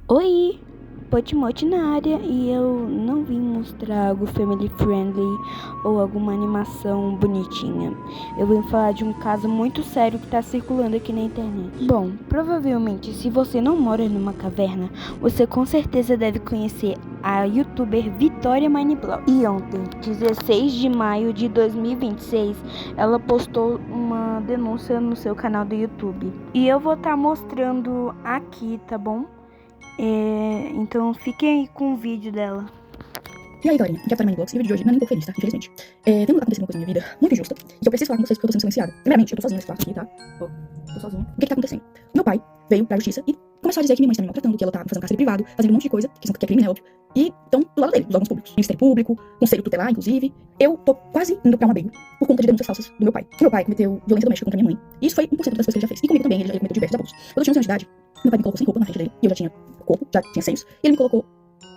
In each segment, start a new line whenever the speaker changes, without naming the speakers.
Oi, Potimote na área e eu não vim mostrar algo family friendly ou alguma animação bonitinha. Eu vim falar de um caso muito sério que tá circulando aqui na internet. Bom, provavelmente se você não mora numa caverna, você com certeza deve conhecer a youtuber Vitória Mineblog. E ontem, 16 de maio de 2026, ela postou uma denúncia no seu canal do YouTube. E eu vou estar mostrando aqui, tá bom? Então fiquem aí com o vídeo dela.
E aí, galerinha, aqui é a Vitória Minivlogs e o vídeo de hoje não é nem um pouco feliz, tá? Infelizmente. Tem acontecido uma coisa na minha vida muito injusta e que eu preciso falar com vocês porque eu tô sendo silenciada. Primeiramente, eu tô sozinha nesse quarto aqui, tá? Tô sozinha. O que tá acontecendo? Meu pai veio pra justiça e começou a dizer que minha mãe está me maltratando, que ela tá fazendo cárcere privado, fazendo um monte de coisa, que é crime, né, óbvio. E estão do lado dele, dos órgãos públicos. Ministério Público, Conselho Tutelar, inclusive. Eu tô quase indo pra um abrigo por conta de denúncias falsas do meu pai. Meu pai cometeu violência doméstica contra minha mãe. E isso foi 1% das coisas que ele já fez. E comigo também, ele cometeu diversos abusos. Quando eu tinha 11 anos de idade, meu pai me colocou sem roupa na frente dele. E eu já tinha corpo, já tinha seios. E ele me colocou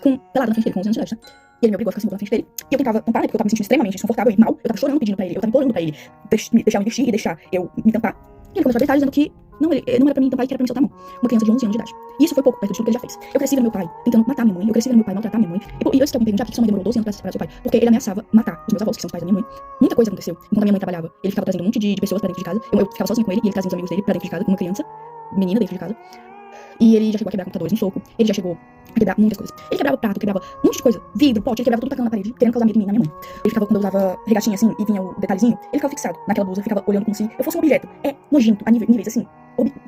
pelado na frente dele, com 11 anos de idade, tá? E ele me obrigou a ficar sem roupa na frente dele. E eu tentava tampar, né? Porque eu tava me sentindo extremamente desconfortável e mal. Eu tava chorando, pedindo pra ele. Eu tava implorando pra ele deixar eu me vestir e deixar eu me tampar. E ele começou a gritar dizendo que não era pra mim tampar e que era pra mim soltar a mão. Uma criança de 11 anos de idade. E isso foi pouco perto de tudo que ele já fez. Eu cresci vendo meu pai tentando matar minha mãe. Eu cresci vendo meu pai maltratar minha mãe. E eu se alguém perguntar por que sua mãe demorou 12 anos pra seu pai. Porque ele ameaçava matar os meus avós, que são os pais da minha mãe. Muita coisa aconteceu. Enquanto a minha mãe trabalhava, ele ficava trazendo um monte de pessoas pra dentro de casa. Eu ficava sozinho com ele e ele trazia os amigos dele pra dentro de casa com uma criança, menina dentro de casa. E ele já chegou a quebrar computadores no soco. Ele já chegou a quebrar muitas coisas. Ele quebrava prato, quebrava um monte de coisa. Vidro, pote, ele quebrava tudo tacando na parede, querendo causar medo em mim, na minha mãe. Ele ficava, quando eu usava regatinha assim, e vinha o detalhezinho, ele ficava fixado naquela blusa, ficava olhando como se eu fosse um objeto. É nojento, a níveis assim,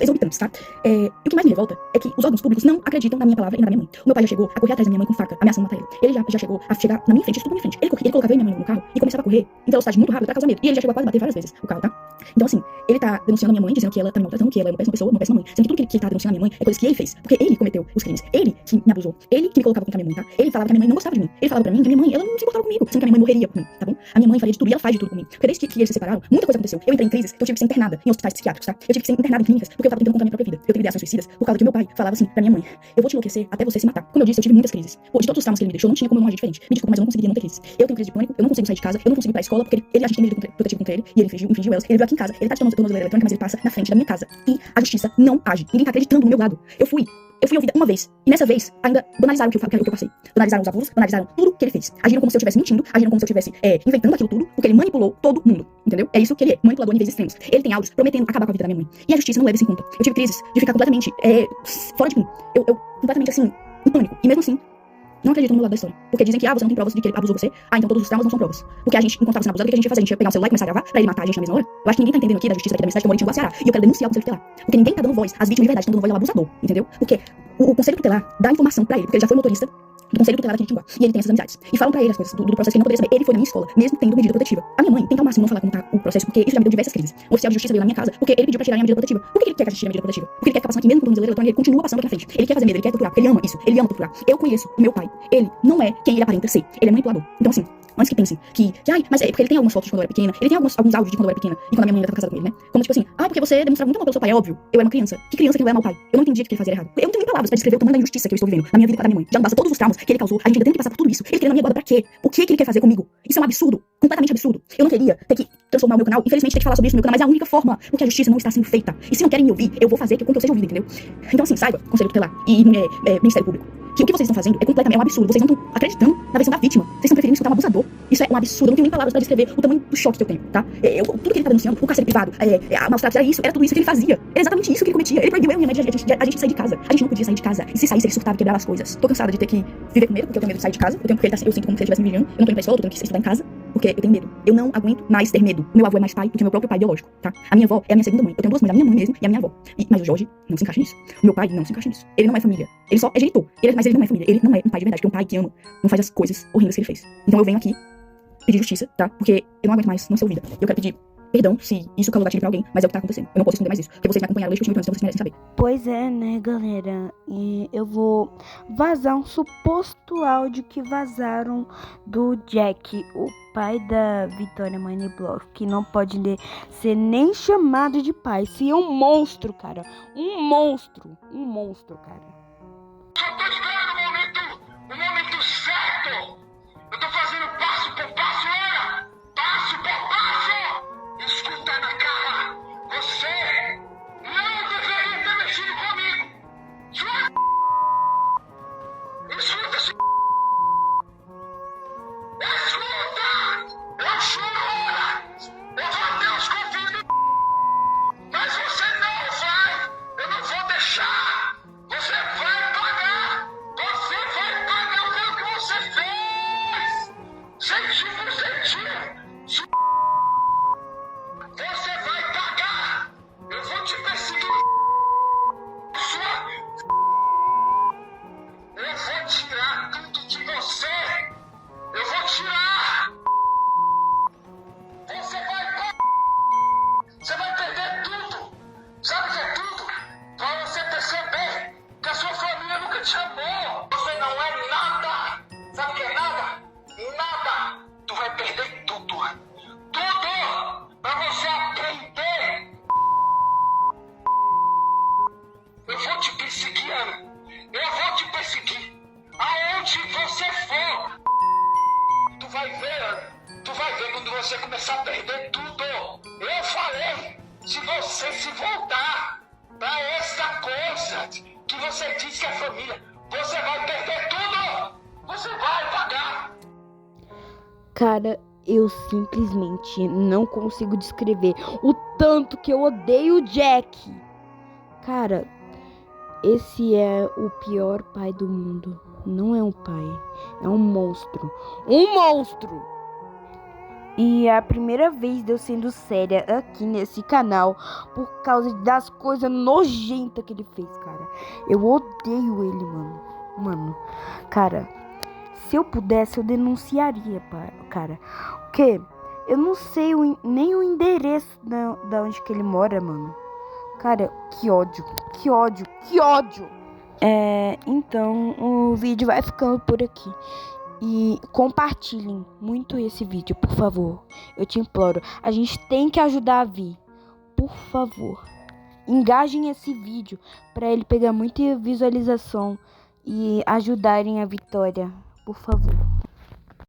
exorbitantes, tá? E o que mais me revolta é que os órgãos públicos não acreditam na minha palavra e na minha mãe. O meu pai já chegou a correr atrás da minha mãe com faca, ameaçando matar ele. Ele já chegou a chegar na minha frente, isso tudo na minha frente. Ele colocava eu e minha mãe no carro e começava a correr em velocidade muito rápida pra causar medo. E ele já chegou a quase bater várias vezes o carro, tá? Então assim, ele tá denunciando a minha mãe, dizendo que ela tá me maltratando, que ela é uma péssima pessoa, uma péssima mãe. Sendo que tudo que ele tá denunciando a minha mãe é coisas que ele fez. Porque ele cometeu os crimes. Ele que me abusou. Ele que me colocava contra a minha mãe, tá? Ele falava que a minha mãe não gostava de mim. Ele falava pra mim que a minha mãe, ela não se importava comigo. Sendo que a minha mãe morreria por mim, tá bom? A minha mãe faria de tudo e ela faz de tudo comigo. Porque desde que eles se separaram, muita coisa aconteceu. Eu entrei em crises, eu tive que ser internada em hospitais psiquiátricos, tá? Eu tive que ser internada em clínicas porque eu tava tentando contra a minha própria vida. Eu tive ideações suicidas por causa que meu pai falava assim pra minha mãe: eu vou te enlouquecer até você se matar. Como eu disse, eu tive muitas crises. Pô, de todos os traumas que ele me deixou, não tinha como eu não agir diferente. Me desculpa, mas eu não conseguiria não ter crises. Eu tenho crise de pânico, eu não consigo sair de casa, eu não consigo ir pra escola porque a gente tem medida protetivo contra ele e ele infringiu elas. Ele veio aqui em casa, ele tá de tornozeleira eletrônica, mas ele passa na frente da minha casa. E a justiça não age. Ninguém tá acreditando no meu lado. Eu fui ouvida uma vez. E nessa vez, ainda banalizaram o que eu passei. Banalizaram os abusos, banalizaram tudo que ele fez. Agiram como se eu estivesse mentindo, agiram como se eu estivesse inventando aquilo tudo, porque ele manipulou todo mundo. Entendeu? É isso que ele é, manipulador em níveis extremos. Ele tem áudios prometendo acabar com a vida da minha mãe. E a justiça não leva isso em conta. Eu tive crises de ficar completamente fora de mim. Eu completamente assim, em pânico. E mesmo assim, não acreditam no meu lado da história. Porque dizem que, você não tem provas de que ele abusou você. Então todos os traumas não são provas. Porque a gente, enquanto tava sendo abusado, o que a gente ia fazer? A gente ia pegar um celular e começar a gravar pra ele matar a gente na mesma hora? Eu acho que ninguém tá entendendo aqui da justiça aqui da minha cidade, que eu moro em Tianguá, Ceará. E eu quero denunciar o Conselho Tutelar. Porque ninguém tá dando voz. As vítimas de verdade estão dando voz ao abusador, entendeu? Porque o Conselho Tutelar dá informação pra ele, porque ele já foi motorista do Conselho Tutelar aqui de Tianguá. E ele tem essas amizades. E falam pra ele as coisas do processo que ele não poderia saber. Ele foi na minha escola, mesmo tendo medida protetiva. A minha mãe tenta ao máximo não falar como tá o processo, porque isso já me deu diversas crises. O oficial de justiça veio na minha casa porque ele pediu pra tirar a minha medida protetiva. Por que ele quer que a gente tire a medida protetiva? Porque ele quer ficar passando aqui mesmo com tornozeleira eletrônica, ele continua passando aqui na frente. Ele quer fazer medo, ele quer torturar, porque ele ama isso, ele ama torturar. Eu conheço o meu pai. Ele não é quem ele aparenta ser. Ele é manipulador. Então assim, antes que pensem que, mas é porque ele tem algumas fotos de quando eu era pequena, ele tem alguns áudios de quando eu era pequena e quando a minha mãe ainda tava casada com ele, né? Como tipo assim, porque você demonstrava muito amor pelo seu pai, é óbvio. Eu era uma criança. Que criança que não é mau pai? Eu não entendi o que ele fazia errado. Eu não tenho nem palavras pra descrever o tamanho da injustiça que eu estou vivendo na minha vida e com a da minha mãe. Já não basta todos os traumas que ele causou, a gente ainda tem que passar por tudo isso. Ele querendo a minha guarda pra quê? O que ele quer fazer comigo? Isso é um absurdo, completamente absurdo. Eu não queria ter que transformar o meu canal, infelizmente ter que falar sobre isso no meu canal, mas é a única forma, porque a justiça não está sendo feita. E se não querem me ouvir, eu vou fazer com que eu seja ouvido, entendeu? Então assim, saiba, Conselho Tutelar e Ministério Público, que o que vocês estão fazendo é completamente um absurdo. Vocês não estão acreditando na versão da vítima. Vocês estão preferindo escutar um abusador. Isso é um absurdo. Eu não tenho nem palavras pra descrever o tamanho do choque que eu tenho, tá? Tudo que ele tá denunciando, o cárcere privado, a maus tratos, era tudo isso que ele fazia. Era exatamente isso que ele cometia. Ele proibiu eu e minha mãe de a gente sair de casa. A gente não podia sair de casa. E se saísse, ele surtava e quebrava as coisas. Tô cansada de ter que viver com medo, porque eu tenho medo de sair de casa. Eu sinto como se ele estivesse me vigiando. Eu não tô indo pra escola, eu tô tendo que estudar em casa, porque eu tenho medo. Eu não aguento mais ter medo. O meu avô é mais pai do que o meu próprio pai biológico, tá? A minha avó é a minha segunda mãe. Eu tenho duas mães, a minha mãe mesmo e a minha avó. Mas o Jorge não se encaixa nisso. O meu pai não se encaixa nisso. Ele não é família. Ele só é genitor. Mas ele não é família. Ele não é um pai de verdade, porque um pai que ama não faz as coisas horrendas que ele fez. Então eu venho aqui pedir justiça, tá? Porque eu não aguento mais não ser ouvida. Eu quero pedir perdão se isso causou gatilho pra alguém, mas é o que tá acontecendo. Eu não posso esconder mais isso, porque vocês me acompanharam desde os 8 anos, então vocês merecem saber.
Pois é, né, galera? E eu vou vazar um suposto áudio que vazaram do Jack, o pai da Vitória Mineblog, que não pode ser nem chamado de pai. Se é um monstro, cara. Um monstro, cara.
Só tô esperando o momento certo. Eu tô fazendo passo por passo, olha. Passo por passo. Escuta na cara. Você não deveria ter mexido comigo. tirar tudo de você. Eu vou tirar. Você vai perder tudo. Sabe o que é tudo? Pra você perceber que a sua família nunca te amou. Você não é nada. Sabe o que é nada? Nada. Tu vai perder tudo. Tudo. Pra você aprender. Eu vou te perseguir, Ana. Eu vou te perseguir. Aonde você for. Tu vai ver, Ana. Tu vai ver quando você começar a perder tudo. Eu falei, se você se voltar pra essa coisa que você diz que é família, você vai perder tudo. Você vai pagar.
Cara, eu simplesmente não consigo descrever o tanto que eu odeio o Jack. Cara, esse é o pior pai do mundo. Não é um pai, é um monstro. Um monstro! E é a primeira vez de eu sendo séria aqui nesse canal por causa das coisas nojentas que ele fez, cara. Eu odeio ele, mano. Mano, cara, se eu pudesse, eu denunciaria, cara. Porque eu não sei nem o endereço da onde que ele mora, mano. Cara, que ódio, que ódio, que ódio. Então o vídeo vai ficando por aqui. E compartilhem muito esse vídeo, por favor. Eu te imploro. A gente tem que ajudar a Vi. Por favor. Engajem esse vídeo para ele pegar muita visualização e ajudarem a Vitória. Por favor.